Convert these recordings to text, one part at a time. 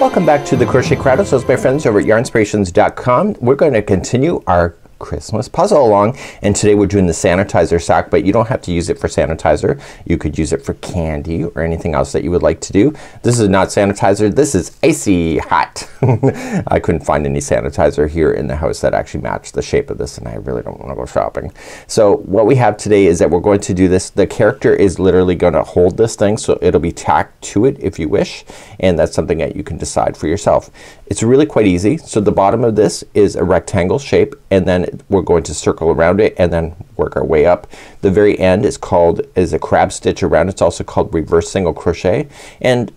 Welcome back to the Crochet Crowd. So it's my friends over at yarnspirations.com. We're going to continue our Christmas puzzle along, and today we're doing the sanitizer sack, but you don't have to use it for sanitizer. You could use it for candy or anything else that you would like to do. This is not sanitizer, this is icy hot. I couldn't find any sanitizer here in the house that actually matched the shape of this, and I really don't want to go shopping. So what we have today is that we're going to do this. The character is literally going to hold this thing, so it'll be tacked to it if you wish, and that's something that you can decide for yourself. It's really quite easy. So the bottom of this is a rectangle shape, and then we're going to circle around it and then work our way up. The very end is a crab stitch around. It's also called reverse single crochet, and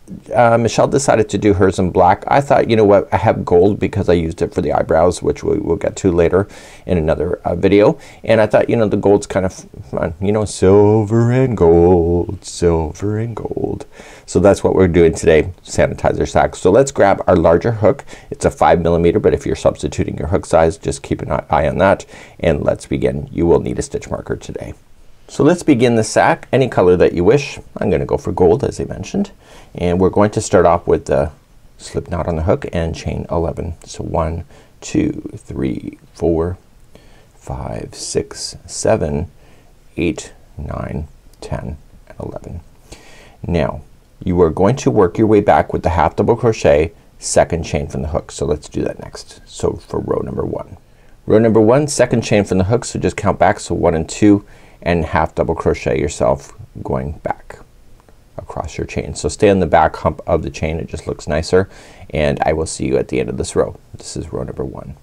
Michelle decided to do hers in black. I thought, you know what, I have gold because I used it for the eyebrows, which we will get to later in another video, and I thought, you know, the gold's kind of fun, you know, silver and gold, silver and gold. So that's what we're doing today, sanitizer sack. So let's grab our larger hook. It's a 5mm, but if you're substituting your hook size, just keep an eye on that, and let's begin. You will need a stitch marker today. So let's begin the sack any color that you wish. I'm gonna go for gold as I mentioned, and we're going to start off with the slip knot on the hook and chain 11. So 1 2 3 4 5 6 7 8 9 10 and 11. Now you are going to work your way back with the half double crochet, second chain from the hook. So let's do that next. So for row number 1. Row number 1, second chain from the hook, so just count back, so 1 and 2, and half double crochet yourself going back across your chain. So stay on the back hump of the chain, it just looks nicer, and I will see you at the end of this row. This is row number 1.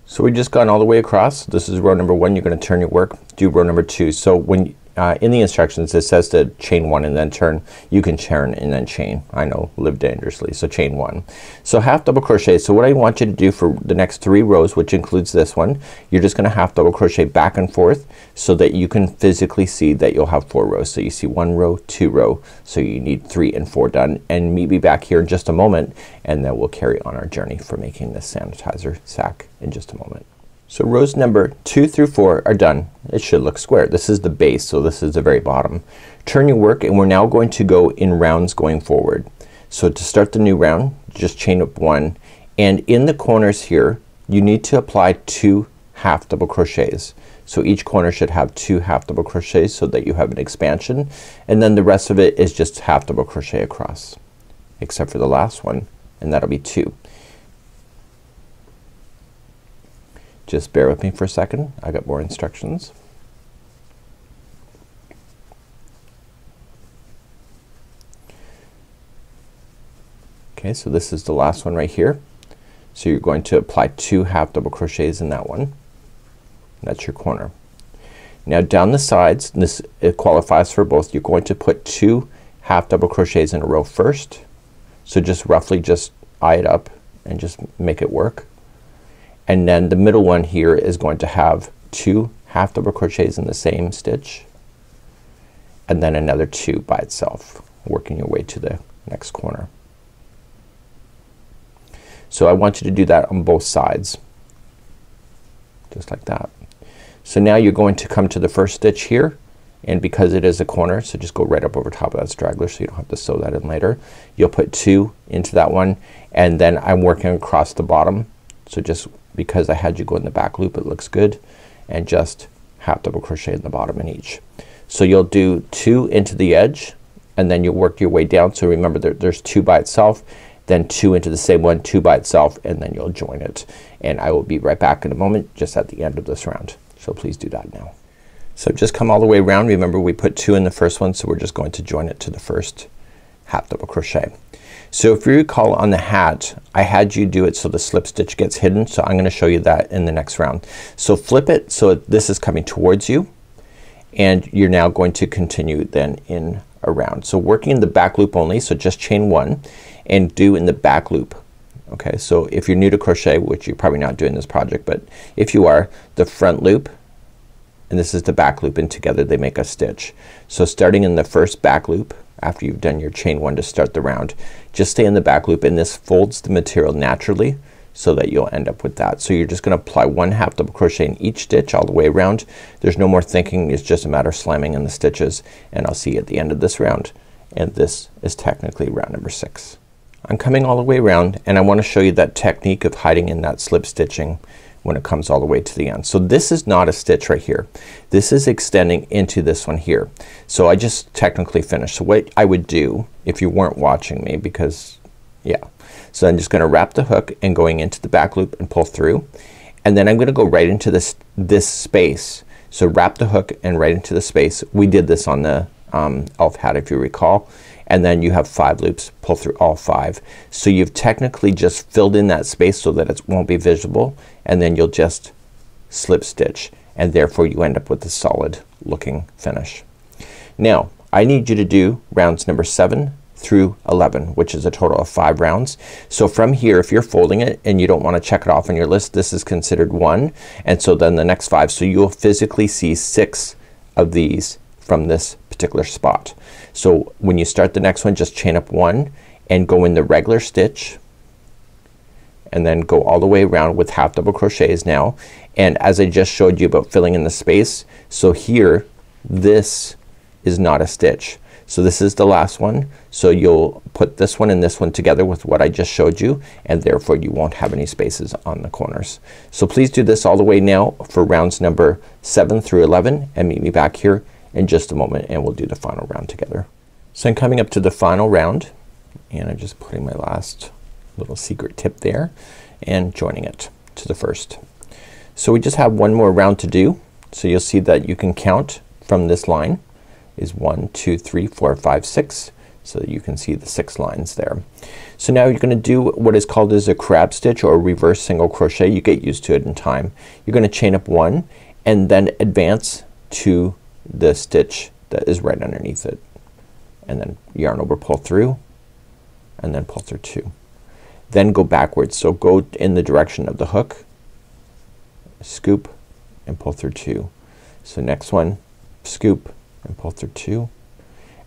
So we just gone all the way across. This is row number 1. You're gonna turn your work, do row number 2. So when in the instructions it says to chain 1 and then turn. You can turn and then chain. I know, live dangerously. So chain 1. So half double crochet. So what I want you to do for the next 3 rows, which includes this one, you're just gonna half double crochet back and forth so that you can physically see that you'll have 4 rows. So you see 1 row, 2 row, so you need 3 and 4 done, and meet me back here in just a moment, and then we'll carry on our journey for making this sanitizer sack in just a moment. So rows number 2 through 4 are done. It should look square. This is the base, so this is the very bottom. Turn your work, and we're now going to go in rounds going forward. So to start the new round, just chain up 1, and in the corners here you need to apply 2 half double crochets. So each corner should have 2 half double crochets so that you have an expansion, and then the rest of it is just half double crochet across, except for the last one, and that'll be 2. Just bear with me for a second. I got more instructions. Okay, so this is the last one right here. So you're going to apply 2 half double crochets in that one. That's your corner. Now down the sides, this it qualifies for both. You're going to put 2 half double crochets in a row first. So just roughly just eye it up and just make it work. And then the middle one here is going to have 2 half double crochets in the same stitch, and then another 2 by itself, working your way to the next corner. So I want you to do that on both sides, just like that. So now you're going to come to the first stitch here, and because it is a corner, so just go right up over top of that straggler so you don't have to sew that in later. You'll put 2 into that one, and then I'm working across the bottom. So just because I had you go in the back loop, it looks good, and just half double crochet in the bottom in each. So you'll do 2 into the edge, and then you'll work your way down. So remember there's 2 by itself, then 2 into the same one, 2 by itself, and then you'll join it. And I will be right back in a moment, just at the end of this round. So please do that now. So just come all the way around. Remember we put 2 in the first one, so we're just going to join it to the first half double crochet. So if you recall on the hat, I had you do it so the slip stitch gets hidden, so I'm gonna show you that in the next round. So flip it so this is coming towards you, and you're now going to continue then in a round. So working in the back loop only, so just chain 1 and do in the back loop. Okay, so if you're new to crochet, which you're probably not doing this project, but if you are, the front loop and this is the back loop, and together they make a stitch. So starting in the first back loop after you've done your chain 1 to start the round, just stay in the back loop, and this folds the material naturally so that you'll end up with that. So you're just gonna apply 1 half double crochet in each stitch all the way around. There's no more thinking, it's just a matter of slamming in the stitches, and I'll see you at the end of this round, and this is technically round number 6. I'm coming all the way around and I want to show you that technique of hiding in that slip stitching when it comes all the way to the end. So this is not a stitch right here. This is extending into this one here. So I just technically finished. So what I would do if you weren't watching me, because yeah. So I'm just gonna wrap the hook and going into the back loop and pull through. And then I'm gonna go right into this space. So wrap the hook and right into the space. We did this on the elf hat if you recall. And then you have 5 loops, pull through all 5. So you've technically just filled in that space so that it won't be visible, and then you'll just slip stitch, and therefore you end up with a solid looking finish. Now I need you to do rounds number 7 through 11, which is a total of 5 rounds. So from here, if you're folding it and you don't want to check it off on your list, this is considered 1, and so then the next 5. So you'll physically see 6 of these from this particular spot. So when you start the next one, just chain up 1 and go in the regular stitch and then go all the way around with half double crochets now. And as I just showed you about filling in the space, so here this is not a stitch. So this is the last one. So you'll put this one and this one together with what I just showed you, and therefore you won't have any spaces on the corners. So please do this all the way now for rounds number 7 through 11 and meet me back here in just a moment and we'll do the final round together. So I'm coming up to the final round and I'm just putting my last little secret tip there and joining it to the first. So we just have one more round to do. So you'll see that you can count from this line is 1, 2, 3, 4, 5, 6. So that you can see the 6 lines there. So now you're gonna do what is called as a crab stitch or reverse single crochet. You get used to it in time. You're gonna chain up 1 and then advance to the stitch that is right underneath it, and then yarn over, pull through, and then pull through 2. Then go backwards. So go in the direction of the hook, scoop and pull through 2. So next one, scoop and pull through 2,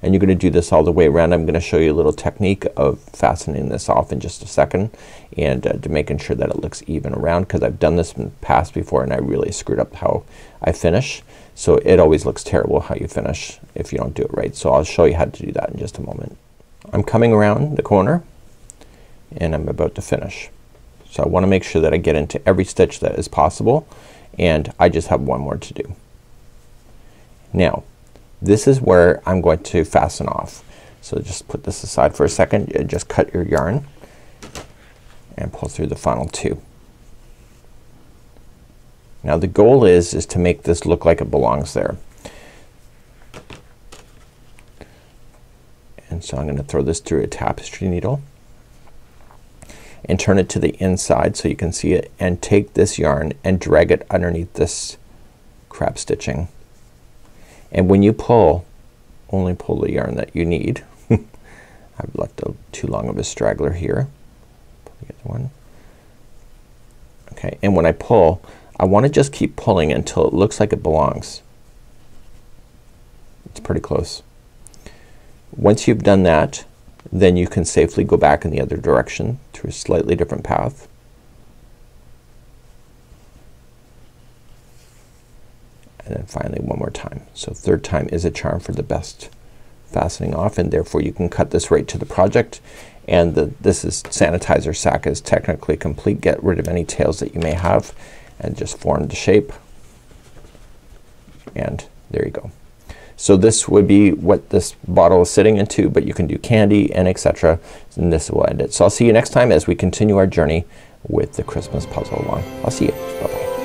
and you're gonna do this all the way around. I'm gonna show you a little technique of fastening this off in just a second, and to making sure that it looks even around, because I've done this in the past before and I really screwed up how I finish. So it always looks terrible how you finish if you don't do it right. So I'll show you how to do that in just a moment. I'm coming around the corner and I'm about to finish. So I want to make sure that I get into every stitch that is possible, and I just have one more to do. Now this is where I'm going to fasten off. So just put this aside for a second and just cut your yarn and pull through the final 2. Now the goal is to make this look like it belongs there. And so I'm gonna throw this through a tapestry needle and turn it to the inside so you can see it, and take this yarn and drag it underneath this crab stitching. And when you pull, only pull the yarn that you need. I've left too long of a straggler here. Pull the other one. Okay, and when I pull, I want to just keep pulling until it looks like it belongs. It's pretty close. Once you've done that, then you can safely go back in the other direction through a slightly different path. And then finally one more time. So third time is a charm for the best fastening off, and therefore you can cut this right to the project. And this is Sanitizer Sack is technically complete. Get rid of any tails that you may have and just form the shape, and there you go. So this would be what this bottle is sitting into, but you can do candy and etc. and this will end it. So I'll see you next time as we continue our journey with the Christmas puzzle along. I'll see you. Bye bye.